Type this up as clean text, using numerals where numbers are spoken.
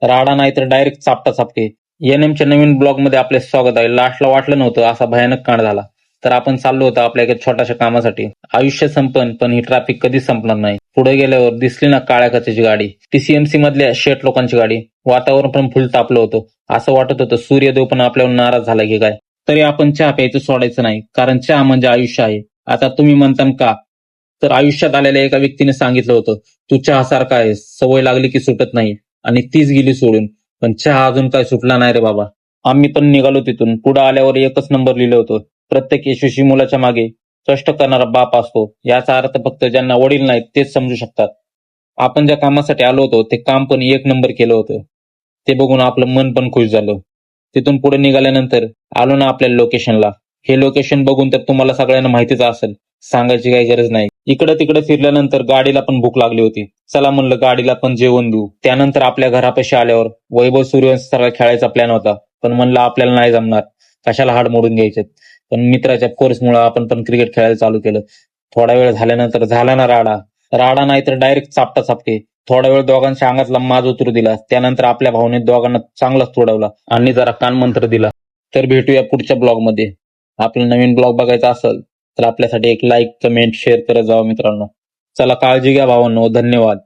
राडा नाही तर डायरेक्ट चापटा चापटे. एनएमच्या नवीन ब्लॉग मध्ये आपले स्वागत आहे. लास्टला वाटलं नव्हतं असा भयानक कांड झाला. तर आपण चाललो होतो आपल्या एका छोट्याशा कामासाठी. आयुष्य संपन पण ही ट्रॅफिक कधीच संपणार नाही. पुढे गेल्यावर दिसली ना काळ्या कचेची गाडी, टीसीएमसी मधल्या शेट लोकांची गाडी. वातावरण पण फुल तापलं होतं. असं वाटत होतं सूर्यदेव पण आपल्यावर नाराज झाला की काय. तरी आपण चहा प्यायचं सोडायचं नाही, कारण चहा म्हणजे आयुष्य आहे. आता तुम्ही म्हणता का? तर आयुष्यात आलेल्या एका व्यक्तीने सांगितलं होतं, तू चहा सारखा आहेस, सवय लागली की सुटत नाही. आणि तीच गेली सोडून. पण चहा अजून काय सुटला नाही रे बाबा. आम्ही पण निघालो तिथून. पुढे आल्यावर एकच नंबर लिहिलं होतं, प्रत्येक यशस्वी मुलाच्या मागे कष्ट करणारा बाप असतो. याचा अर्थ फक्त ज्यांना वडील नाहीत तेच समजू शकतात. आपण ज्या कामासाठी आलो होतो ते काम पण एक नंबर केलं होतं. ते बघून आपलं मन पण खुश झालं. तिथून पुढे निघाल्यानंतर आलो ना आपल्या लोकेशनला. हे लोकेशन बघून तर तुम्हाला सगळ्यांना माहितीच असेल, सांगायची काही गरज नाही. इकडे तिकडे फिरल्यानंतर गाडीला पण भूक लागली होती. चला म्हणलं गाडीला पण जेवण देऊ. त्यानंतर आपल्या घरापाशी आल्यावर वैभव सूर्यवंशी सारखा खेळायचा प्लॅन होता, पण म्हणलं आपल्याला नाही जमणार, कशाला हाड मोडून घ्यायचे. पण मित्राच्या फोर्समुळे आपण पण क्रिकेट खेळायला चालू केलं. थोडा वेळ झाल्यानंतर झाला ना राडा. राडा नाही तर डायरेक्ट चापटा चापटे. थोडा वेळ दोघांच्या अंगातला माज उतरू दिला. त्यानंतर आपल्या भावनेत दोघांना चांगलाच तोडवला आणि जरा कानमंत्र दिला. तर भेटूया पुढच्या ब्लॉग मध्ये. आपला नवीन ब्लॉग बघायचा असेल तर आपल्यासाठी एक लाईक, कमेंट, शेअर करत जावा मित्रांनो. चला काळजी घ्या भावांनो. धन्यवाद.